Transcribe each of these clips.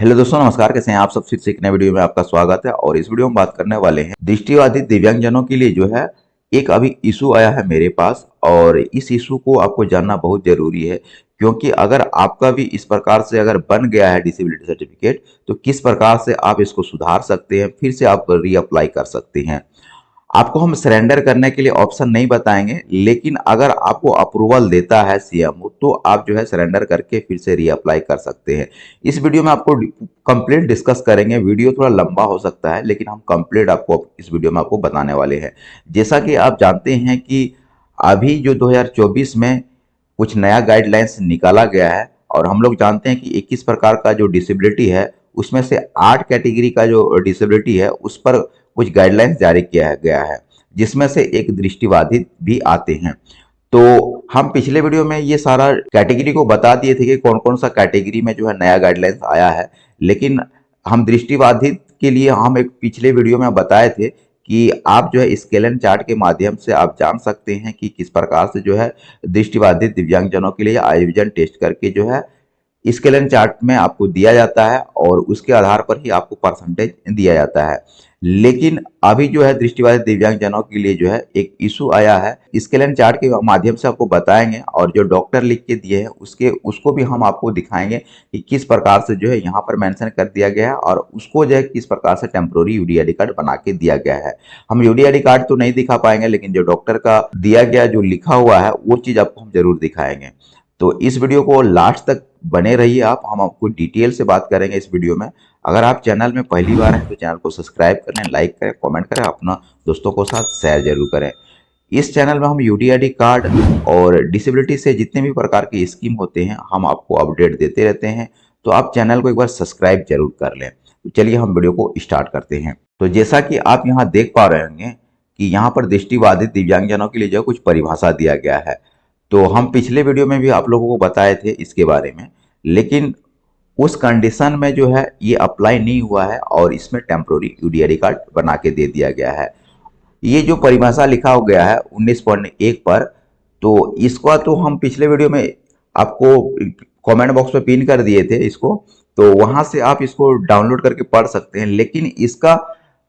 Hello दोस्तों, नमस्कार। कैसे हैं आप सब? फिर से एक नए वीडियो में आपका स्वागत है। और इस वीडियो में बात करने वाले हैं दृष्टिबाधित दिव्यांगजनों के लिए जो है एक अभी इशू आया है मेरे पास। और इस इशू को आपको जानना बहुत जरूरी है, क्योंकि अगर आपका भी इस प्रकार से अगर बन गया है डिसेबिलिटी सर्टिफिकेट, तो किस प्रकार से आप इसको सुधार सकते हैं, फिर से आप रीअप्लाई कर सकते हैं। आपको हम सरेंडर करने के लिए ऑप्शन नहीं बताएंगे, लेकिन अगर आपको अप्रूवल देता है सीएमओ तो आप जो है सरेंडर करके फिर से रीअप्लाई कर सकते हैं। इस वीडियो में आपको कंप्लीट डिस्कस करेंगे। वीडियो थोड़ा लंबा हो सकता है, लेकिन हम कंप्लीट आपको इस वीडियो में आपको बताने वाले हैं। जैसा कि आप जानते हैं कि अभी जो 2024 में कुछ नया गाइडलाइंस निकाला गया है, और हम लोग जानते हैं कि 21 प्रकार का जो डिसेबिलिटी है उसमें से 8 कैटेगरी का जो डिसेबिलिटी है उस पर कुछ गाइडलाइंस जारी किया गया है, जिसमें से एक दृष्टिबाधित भी आते हैं। तो हम पिछले वीडियो में ये सारा कैटेगरी को बता दिए थे कि कौन कौन सा कैटेगरी में जो है नया गाइडलाइंस आया है। लेकिन हम दृष्टिबाधित के लिए हम एक पिछले वीडियो में बताए थे कि आप जो है स्केल एंड चार्ट के माध्यम से आप जान सकते हैं कि किस प्रकार से जो है दृष्टिबाधित दिव्यांगजनों के लिए आई विजन टेस्ट करके जो है स्केलन चार्ट में आपको दिया जाता है, और उसके आधार पर ही आपको परसेंटेज दिया जाता है। लेकिन अभी जो है दृष्टिबाधित दिव्यांगजनों के लिए जो है एक इशू आया है। स्केलन चार्ट के माध्यम से आपको बताएंगे, और जो डॉक्टर लिख के दिए हैं उसको भी हम आपको दिखाएंगे कि किस प्रकार से जो है यहाँ पर मेंशन कर दिया गया है, और उसको जो है किस प्रकार से टेम्पोररी यूडीआईडी कार्ड बना के दिया गया है। हम यूडीआईडी कार्ड तो नहीं दिखा पाएंगे, लेकिन जो डॉक्टर का दिया गया जो लिखा हुआ है वो चीज आपको हम जरूर दिखाएंगे। तो इस वीडियो को लास्ट तक बने रहिए आप। हम आपको डिटेल से बात करेंगे इस वीडियो में। अगर आप चैनल में पहली बार हैं तो चैनल को सब्सक्राइब करें, लाइक करें, कमेंट करें, अपना दोस्तों के साथ शेयर जरूर करें। इस चैनल में हम यूडीआईडी कार्ड और डिसेबिलिटी से जितने भी प्रकार के स्कीम होते हैं हम आपको अपडेट देते रहते हैं। तो आप चैनल को एक बार सब्सक्राइब जरूर कर लें। तो चलिए हम वीडियो को स्टार्ट करते हैं। तो जैसा कि आप यहाँ देख पा रहे होंगे कि यहाँ पर दृष्टिबाधित दिव्यांगजनों के लिए जो कुछ परिभाषा दिया गया है। तो हम पिछले वीडियो में भी आप लोगों को बताए थे इसके बारे में, लेकिन उस कंडीशन में जो है ये अप्लाई नहीं हुआ है, और इसमें टेम्पोररी यूडीआईडी कार्ड बना के दे दिया गया है। ये जो परिभाषा लिखा हो गया है 19.1 पर, तो इसका तो हम पिछले वीडियो में आपको कमेंट बॉक्स में पिन कर दिए थे इसको, तो वहां से आप इसको डाउनलोड करके पढ़ सकते हैं। लेकिन इसका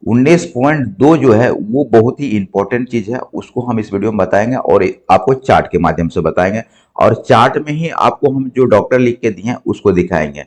19.2 जो है वो बहुत ही इंपॉर्टेंट चीज है, उसको हम इस वीडियो में बताएंगे, और आपको चार्ट के माध्यम से बताएंगे, और चार्ट में ही आपको हम जो डॉक्टर लिख के दिए हैं उसको दिखाएंगे।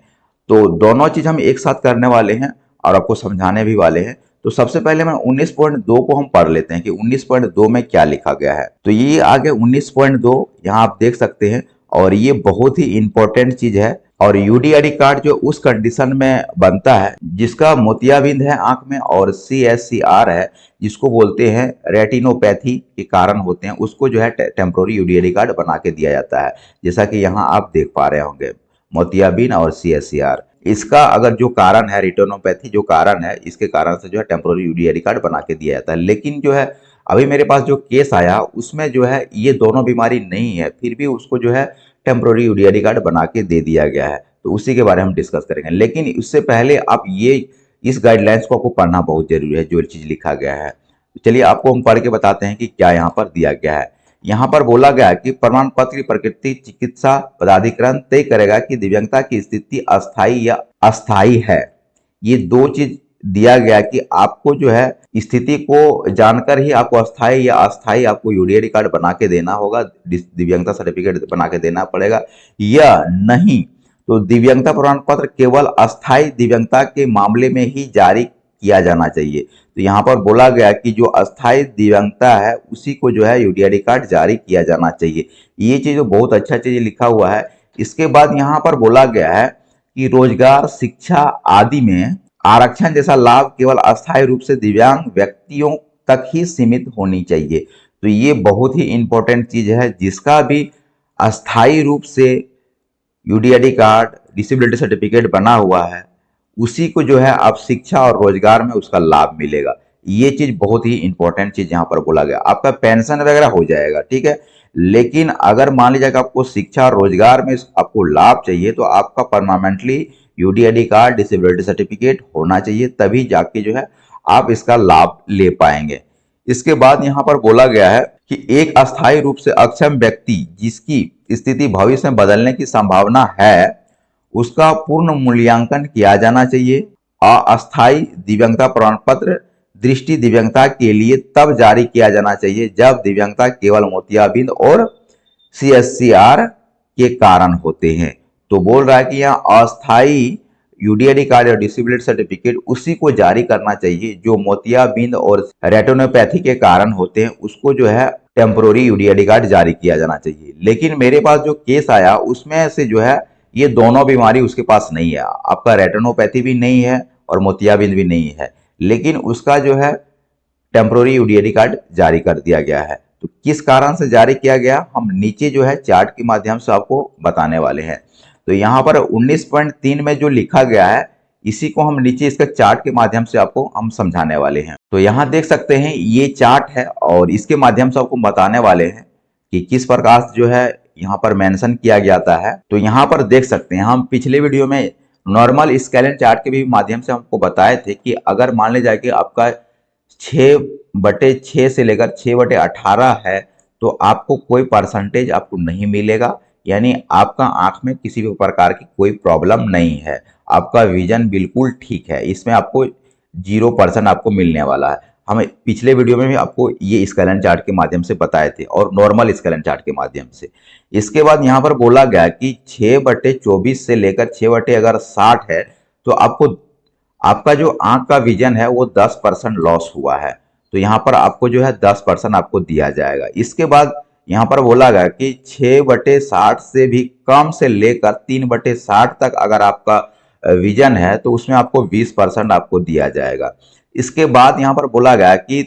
तो दोनों चीज हम एक साथ करने वाले हैं और आपको समझाने भी वाले हैं। तो सबसे पहले मैं 19.2 को हम पढ़ लेते हैं कि 19.2 में क्या लिखा गया है। तो ये आगे 19.2 यहाँ आप देख सकते हैं, और ये बहुत ही इंपॉर्टेंट चीज है। और यूडीआईडी कार्ड जो उस कंडीशन में बनता है जिसका मोतियाबिंद है आंख में, और CSCR है जिसको बोलते हैं रेटिनोपैथी के कारण होते हैं, उसको जो है टेम्पोररी यूडीआईडी कार्ड बना के दिया जाता है। जैसा कि यहाँ आप देख पा रहे होंगे, मोतियाबिंद और CSCR, इसका अगर जो कारण है रेटिनोपैथी जो कारण है, इसके कारण से जो है टेम्पोररी यूडीआईडी कार्ड बना के दिया जाता है। लेकिन जो है अभी मेरे पास जो केस आया उसमें जो है ये दोनों बीमारी नहीं है, फिर भी उसको जो है टेम्पोररी यूडीआईडी कार्ड बना के दे दिया गया है। तो उसी के बारे में हम डिस्कस करेंगे, लेकिन उससे पहले आप ये इस गाइडलाइंस को आपको पढ़ना बहुत जरूरी है जो चीज लिखा गया है। तो चलिए आपको हम पढ़ के बताते हैं कि क्या यहाँ पर दिया गया है। यहाँ पर बोला गया है कि प्रमाण पत्र की प्रकृति चिकित्सा पदाधिकरण तय करेगा कि दिव्यांगता की स्थिति अस्थायी या अस्थायी है। ये दो चीज दिया गया कि आपको जो है स्थिति को जानकर ही आपको अस्थायी या अस्थायी आपको यूडीआईडी कार्ड बना के देना होगा, दिव्यांगता सर्टिफिकेट बना के देना पड़ेगा, या नहीं तो दिव्यांगता प्रमाण पत्र केवल अस्थायी दिव्यांगता के मामले में ही जारी किया जाना चाहिए। तो यहाँ पर बोला गया कि जो अस्थायी दिव्यांगता है उसी को जो है यूडीआईडी कार्ड जारी किया जाना चाहिए। ये चीज बहुत अच्छा चीज लिखा हुआ है। इसके बाद यहाँ पर बोला गया है कि रोजगार, शिक्षा आदि में आरक्षण जैसा लाभ केवल अस्थायी रूप से दिव्यांग व्यक्तियों तक ही सीमित होनी चाहिए। तो ये बहुत ही इंपॉर्टेंट चीज है, जिसका भी अस्थायी रूप से यूडीआईडी कार्ड डिसेबिलिटी सर्टिफिकेट बना हुआ है उसी को जो है आप शिक्षा और रोजगार में उसका लाभ मिलेगा। ये चीज बहुत ही इंपॉर्टेंट चीज यहाँ पर बोला गया। आपका पेंशन वगैरह हो जाएगा, ठीक है, लेकिन अगर मान लीजिए कि आपको शिक्षा और रोजगार में आपको लाभ चाहिए तो आपका permanently UDID card disability certificate होना चाहिए, तभी जाके जो है आप इसका लाभ ले पाएंगे। इसके बाद यहाँ पर बोला गया है कि एक अस्थायी रूप से अक्षम व्यक्ति जिसकी स्थिति भविष्य में बदलने की संभावना है उसका पूर्ण मूल्यांकन किया जाना चाहिए। अस्थायी दिव्यांगता प्रमाण पत्र दृष्टि दिव्यांगता के लिए तब जारी किया जाना चाहिए जब दिव्यांगता केवल मोतियाबिंद और CSCR के कारण होते हैं। तो बोल रहा है कि यहाँ अस्थायी यूडीआईडी कार्ड या डिसेबिलिटी सर्टिफिकेट उसी को जारी करना चाहिए जो मोतियाबिंद और रेटिनोपैथी के कारण होते हैं, उसको जो है टेम्पोररी यूडीआईडी कार्ड जारी किया जाना चाहिए। लेकिन मेरे पास जो केस आया उसमें से जो है ये दोनों बीमारी उसके पास नहीं है, आपका रेटिनोपैथी भी नहीं है और मोतियाबिंद भी नहीं है, लेकिन उसका जो है टेम्पोररी यूडीआईडी कार्ड जारी कर दिया गया है। तो किस कारण से जारी किया गया हम नीचे जो है चार्ट के माध्यम से आपको बताने वाले हैं। तो यहाँ पर 19.3 में जो लिखा गया है इसी को हम नीचे इसका चार्ट के माध्यम से आपको हम समझाने वाले हैं। तो यहाँ देख सकते हैं ये चार्ट है और इसके माध्यम से आपको बताने वाले हैं कि किस प्रकार से जो है यहाँ पर मेंशन किया जाता है। तो यहाँ पर देख सकते हैं हम पिछले वीडियो में नॉर्मल स्केलिन चार्ट के भी माध्यम से हमको बताए थे कि अगर मान लिया जाए कि आपका 6/6 से लेकर 6/18 है तो आपको कोई परसेंटेज आपको नहीं मिलेगा, यानी आपका आंख में किसी भी प्रकार की कोई प्रॉब्लम नहीं है, आपका विजन बिल्कुल ठीक है, इसमें आपको 0% आपको मिलने वाला है। हम पिछले वीडियो में भी आपको ये स्केलिन चार्ट के माध्यम से बताए थे और नॉर्मल स्केलिन चार्ट के माध्यम से। इसके बाद यहाँ पर बोला गया कि 6/24 से लेकर 6/60 है तो आपका जो आंख का विजन है वो 10% लॉस हुआ है, तो यहाँ पर आपको जो है 10% आपको दिया जाएगा। इसके बाद यहाँ पर बोला गया कि 6/60 से भी कम से लेकर 3/60 तक अगर आपका विजन है तो उसमें आपको 20% आपको दिया जाएगा। इसके बाद यहाँ पर बोला गया कि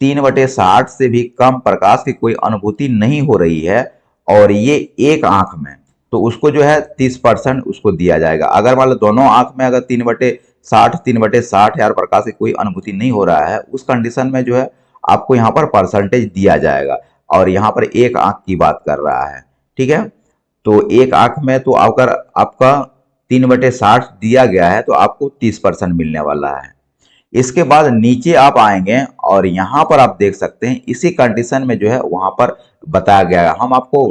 3/60 से भी कम प्रकाश की कोई अनुभूति नहीं हो रही है और ये एक आंख में, तो उसको जो है 30% उसको दिया जाएगा। अगर मान लो दोनों आंख में अगर 3/60 है और प्रकाश की कोई अनुभूति नहीं हो रहा है, उस कंडीशन में जो है आपको यहाँ पर परसेंटेज दिया जाएगा। और यहाँ पर एक आंख की बात कर रहा है, ठीक है। तो एक आंख में तो अगर आपका 3/60 दिया गया है तो आपको 30% मिलने वाला है। इसके बाद नीचे आप आएंगे और यहाँ पर आप देख सकते हैं इसी कंडीशन में जो है वहां पर बताया गया है। हम आपको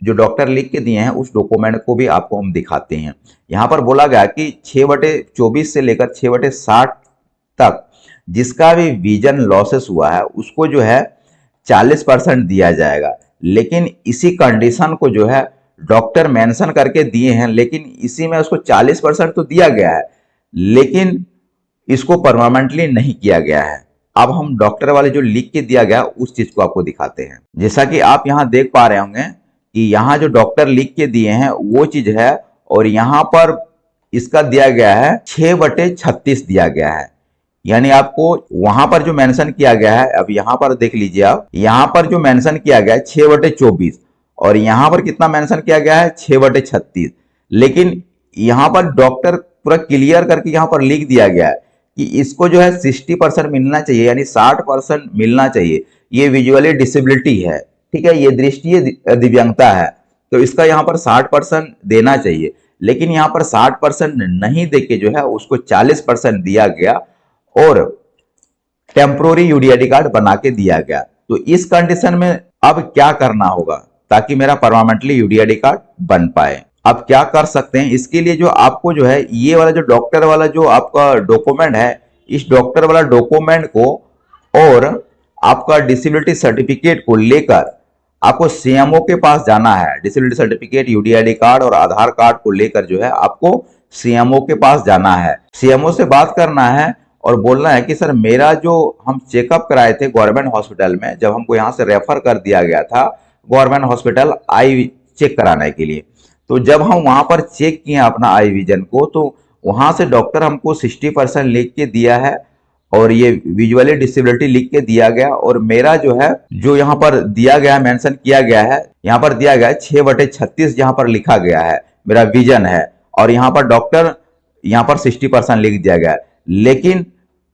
जो डॉक्टर लिख के दिए हैं उस डॉक्यूमेंट को भी आपको हम दिखाते हैं। यहाँ पर बोला गया कि 6/24 से लेकर 6/60 तक जिसका भी विजन लॉसेस हुआ है उसको जो है 40% दिया जाएगा। लेकिन इसी कंडीशन को जो है डॉक्टर मेंशन करके दिए हैं, लेकिन इसी में उसको 40% तो दिया गया है लेकिन इसको परमानेंटली नहीं किया गया है। अब हम डॉक्टर वाले जो लिख के दिया गया उस चीज को आपको दिखाते हैं। जैसा कि आप यहाँ देख पा रहे होंगे कि यहाँ जो डॉक्टर लिख के दिए हैं वो चीज है और यहाँ पर इसका दिया गया है 6/36 दिया गया है, यानी आपको वहां पर जो मेंशन किया गया है, अब यहाँ पर देख लीजिए आप, यहाँ पर जो मेंशन किया गया है 6/24 और यहाँ पर कितना मेंशन किया गया है 6/36, लेकिन यहाँ पर डॉक्टर पूरा क्लियर करके यहाँ पर लिख दिया गया है कि इसको जो है 60% मिलना चाहिए, यानी 60% मिलना चाहिए। ये विजुअली डिसेबिलिटी है, ठीक है, ये दृष्टि दिव्यांगता है तो इसका यहाँ पर 60% देना चाहिए, लेकिन यहाँ पर 60% नहीं देके जो है उसको 40% दिया गया और टेम्पोररी यूडीआईडी कार्ड बना के दिया गया। तो इस कंडीशन में अब क्या करना होगा ताकि मेरा परमानेंटली यूडीआईडी कार्ड बन पाए। अब क्या कर सकते हैं इसके लिए, जो आपको जो है ये वाला जो डॉक्टर वाला जो आपका डॉक्यूमेंट है, इस डॉक्टर वाला डॉक्यूमेंट को और आपका डिसेबिलिटी सर्टिफिकेट को लेकर आपको सीएमओ के पास जाना है। डिसेबिलिटी सर्टिफिकेट, यूडीआईडी कार्ड और आधार कार्ड को लेकर जो है आपको सीएमओ के पास जाना है। सीएमओ से बात करना है और बोलना है कि सर मेरा जो हम चेकअप कराए थे गवर्नमेंट हॉस्पिटल में, जब हमको यहाँ से रेफर कर दिया गया था गवर्नमेंट हॉस्पिटल आई चेक कराने के लिए, तो जब हम वहां पर चेक किए अपना आई विजन को तो वहां से डॉक्टर हमको 60% लिख के दिया है और ये विजुअली डिसेबिलिटी लिख के दिया गया और मेरा जो है जो यहाँ पर दिया गया है, मेंशन किया गया है, यहाँ पर दिया गया है 6/36 जहाँ पर लिखा गया है मेरा विजन है और यहाँ पर डॉक्टर यहाँ पर 60% लिख दिया गया है। लेकिन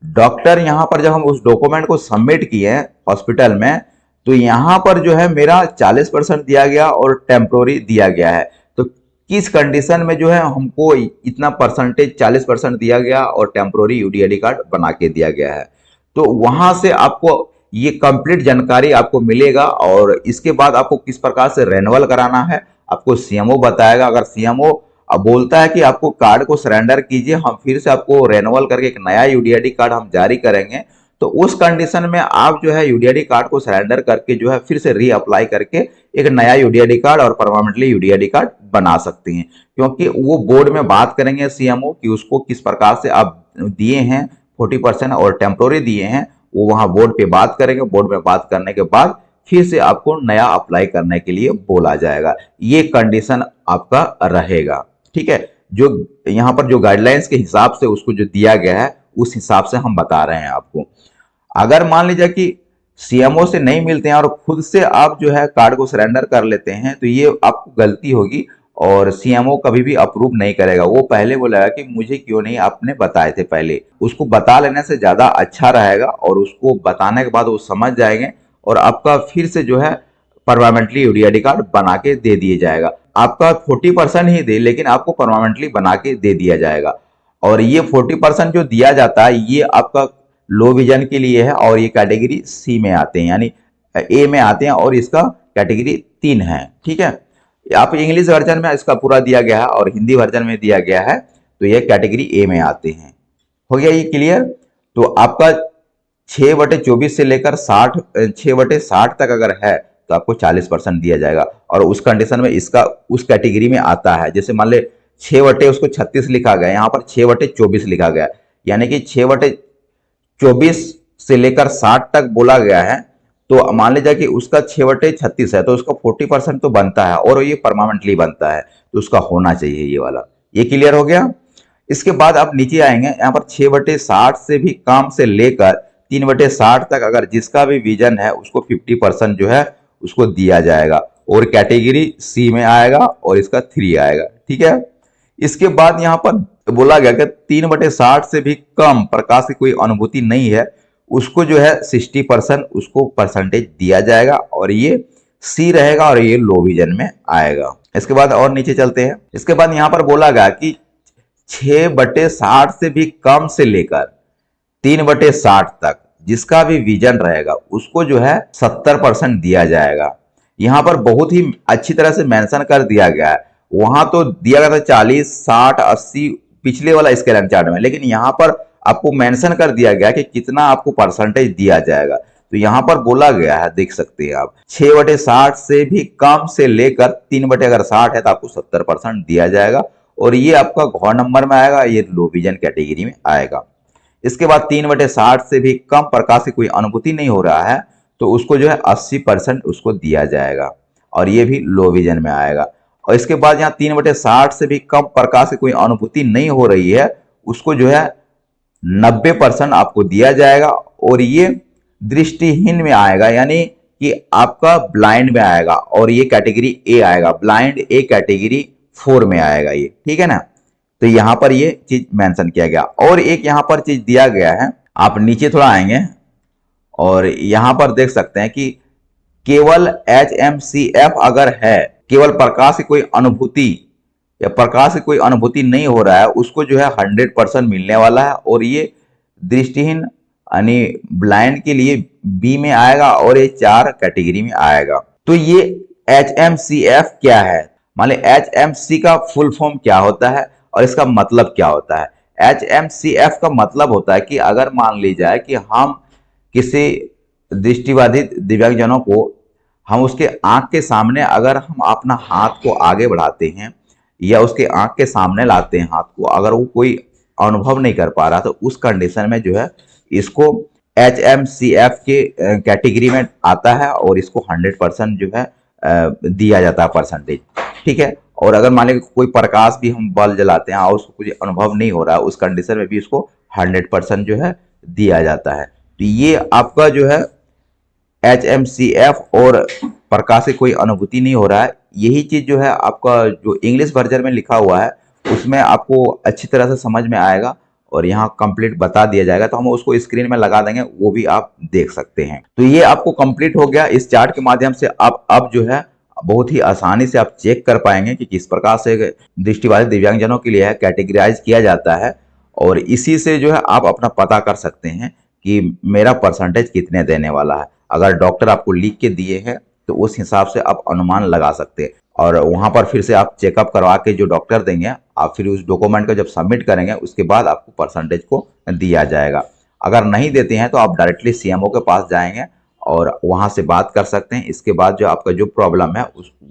डॉक्टर यहाँ पर जब हम उस डॉक्यूमेंट को सबमिट किए हॉस्पिटल में तो यहाँ पर जो है मेरा 40% दिया गया और टेम्पोररी दिया गया है। तो किस कंडीशन में जो है हमको इतना परसेंटेज 40% दिया गया और टेम्पोररी यूडीआईडी कार्ड बना के दिया गया है, तो वहां से आपको ये कंप्लीट जानकारी आपको मिलेगा और इसके बाद आपको किस प्रकार से रेन्युअल कराना है आपको सीएमओ बताएगा। अगर सीएमओ अब बोलता है कि आपको कार्ड को सरेंडर कीजिए, हम फिर से आपको रेन्युअल करके एक नया यूडीआईडी कार्ड हम जारी करेंगे। तो उस कंडीशन में आप जो है यूडीआईडी कार्ड को सरेंडर करके जो है फिर से री अप्लाई करके एक नया यूडीआईडी कार्ड और परमानेंटली यूडीआईडी कार्ड बना सकती हैं, क्योंकि वो बोर्ड में बात करेंगे सीएमओ कि उसको किस प्रकार से आप दिए हैं 40% और टेम्पोररी दिए हैं, वो वहां बोर्ड पे बात करेंगे। बोर्ड में बात करने के बाद फिर से आपको नया अप्लाई करने के लिए बोला जाएगा। ये कंडीशन आपका रहेगा, ठीक है। जो यहाँ पर जो गाइडलाइंस के हिसाब से उसको जो दिया गया है उस हिसाब से हम बता रहे हैं आपको। अगर मान लीजिए कि सीएमओ से नहीं मिलते हैं और खुद से आप जो है कार्ड को सरेंडर कर लेते हैं, तो ये आपको गलती होगी और सीएमओ कभी भी अप्रूव नहीं करेगा। वो पहले बोलेगा कि मुझे क्यों नहीं आपने बताए थे पहले। उसको बता लेने से ज्यादा अच्छा रहेगा और उसको बताने के बाद वो समझ जाएंगे और आपका फिर से जो है परमानेंटली यूडीआईडी कार्ड बना के दे दिया जाएगा। आपका 40% ही दे, लेकिन आपको परमानेंटली बना के दे दिया जाएगा। और ये 40% जो दिया जाता है ये आपका लो विजन के लिए है और ये कैटेगरी सी में आते हैं, यानी ए में आते हैं और इसका कैटेगरी 3 है, ठीक है। आप इंग्लिश वर्जन में इसका पूरा दिया गया है और हिंदी वर्जन में दिया गया है, तो ये कैटेगरी ए में आते हैं। हो गया ये क्लियर। तो आपका 6/24 से लेकर 6/60 तक अगर है तो आपको 40% दिया जाएगा और उस कंडीशन में इसका उस कैटेगरी में आता है। जैसे मान ले 6/36 लिखा गया, यहाँ पर 6/24 लिखा गया, यानी कि 6/24 से लेकर 60 तक बोला गया है। तो मान लीजिए कि उसका 6/36 है तो उसका 40% तो बनता है और ये परमानेंटली बनता है, तो उसका होना चाहिए ये वाला। ये क्लियर हो गया। इसके बाद आप नीचे आएंगे, यहाँ पर 6/60 से भी कम से लेकर 3/60 तक अगर जिसका भी विजन है उसको 50% जो है उसको दिया जाएगा और कैटेगरी सी में आएगा और इसका 3 आएगा, ठीक है। इसके बाद यहाँ पर बोला गया कि 3/60 से भी कम प्रकाश की कोई अनुभूति नहीं है, उसको जो है 60% उसको परसेंटेज दिया जाएगा और ये सी रहेगा और ये लो विजन में आएगा। इसके बाद और नीचे चलते हैं। इसके बाद यहाँ पर बोला गया कि 6/60 से भी कम से लेकर 3/60 तक जिसका भी विजन रहेगा उसको जो है 70% दिया जाएगा। यहाँ पर बहुत ही अच्छी तरह से मेंशन कर दिया गया है। वहां तो दिया गया था 40, 60, 80 पिछले वाला स्केल चार्ट में, लेकिन यहाँ पर आपको मेंशन कर दिया गया कि कितना आपको परसेंटेज दिया जाएगा। तो यहाँ पर बोला गया है, देख सकते हैं आप, 6/60 से भी कम से लेकर 3/60 है तो आपको 70% दिया जाएगा और ये आपका घ नंबर में आएगा, ये लो विजन कैटेगरी में आएगा। इसके बाद 3/60 से भी कम प्रकाश की कोई अनुभूति नहीं हो रहा है तो उसको जो है 80% उसको दिया जाएगा और ये भी लो विजन में आएगा। और इसके बाद यहाँ 3/60 से भी कम प्रकाश की कोई अनुभूति नहीं हो रही है उसको जो है 90% आपको दिया जाएगा और ये दृष्टिहीन में आएगा, यानी कि आपका ब्लाइंड में आएगा और ये कैटेगरी ए आएगा, ब्लाइंड ए कैटेगरी 4 में आएगा ये, ठीक है ना। तो यहां पर ये चीज मेंशन किया गया। और एक यहां पर चीज दिया गया है, आप नीचे थोड़ा आएंगे और यहां पर देख सकते हैं कि केवल HMCF अगर है, केवल प्रकाश की कोई अनुभूति या प्रकाश की कोई अनुभूति नहीं हो रहा है उसको जो है 100% मिलने वाला है और ये दृष्टिहीन यानी ब्लाइंड के लिए बी में आएगा और ये 4 कैटेगरी में आएगा। तो ये HMCF क्या है, मान लीजिए HMC का फुल फॉर्म क्या होता है और इसका मतलब क्या होता है। HMCF का मतलब होता है कि अगर मान ली जाए कि हम किसी दृष्टिबाधित दिव्यांगजनों को हम उसके आंख के सामने अगर हम अपना हाथ को आगे बढ़ाते हैं या उसके आंख के सामने लाते हैं हाथ को, अगर वो कोई अनुभव नहीं कर पा रहा तो उस कंडीशन में जो है इसको HMCF के कैटेगरी में आता है और इसको 100% जो है दिया जाता है परसेंटेज, ठीक है। और अगर मान लीजिए कोई प्रकाश भी हम बल्ब जलाते हैं और उसको कुछ अनुभव नहीं हो रहा है उस कंडीशन में भी इसको 100% जो है दिया जाता है। तो ये आपका जो है HMCF और प्रकाश से कोई अनुभूति नहीं हो रहा है, यही चीज जो है आपका जो इंग्लिश वर्जन में लिखा हुआ है उसमें आपको अच्छी तरह से समझ में आएगा और यहाँ कंप्लीट बता दिया जाएगा। तो हम उसको स्क्रीन में लगा देंगे, वो भी आप देख सकते हैं। तो ये आपको कंप्लीट हो गया। इस चार्ट के माध्यम से आप अब जो है बहुत ही आसानी से आप चेक कर पाएंगे कि किस प्रकार से दृष्टिबाधित दिव्यांगजनों के लिए है कैटेगराइज किया जाता है और इसी से जो है आप अपना पता कर सकते हैं कि मेरा परसेंटेज कितने देने वाला है। अगर डॉक्टर आपको लिख के दिए हैं तो उस हिसाब से आप अनुमान लगा सकते हैं। और वहां पर फिर से आप चेकअप करवा के जो डॉक्टर देंगे, आप फिर उस डॉक्यूमेंट को जब सबमिट करेंगे उसके बाद आपको परसेंटेज को दिया जाएगा। अगर नहीं देते हैं तो आप डायरेक्टली सीएमओ के पास जाएंगे और वहां से बात कर सकते हैं। इसके बाद जो आपका जो प्रॉब्लम है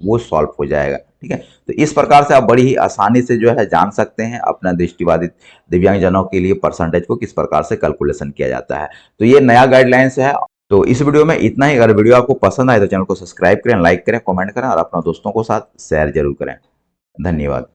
वो सॉल्व हो जाएगा। ठीक है, तो इस प्रकार से आप बड़ी ही आसानी से जो है जान सकते हैं अपना दृष्टिबाधित दिव्यांगजनों के लिए परसेंटेज को किस प्रकार से कैलकुलेशन किया जाता है। तो ये नया गाइडलाइंस है। तो इस वीडियो में इतना ही। अगर वीडियो आपको पसंद आए तो चैनल को सब्सक्राइब करें, लाइक करें, कमेंट करें और अपना दोस्तों को साथ शेयर जरूर करें। धन्यवाद।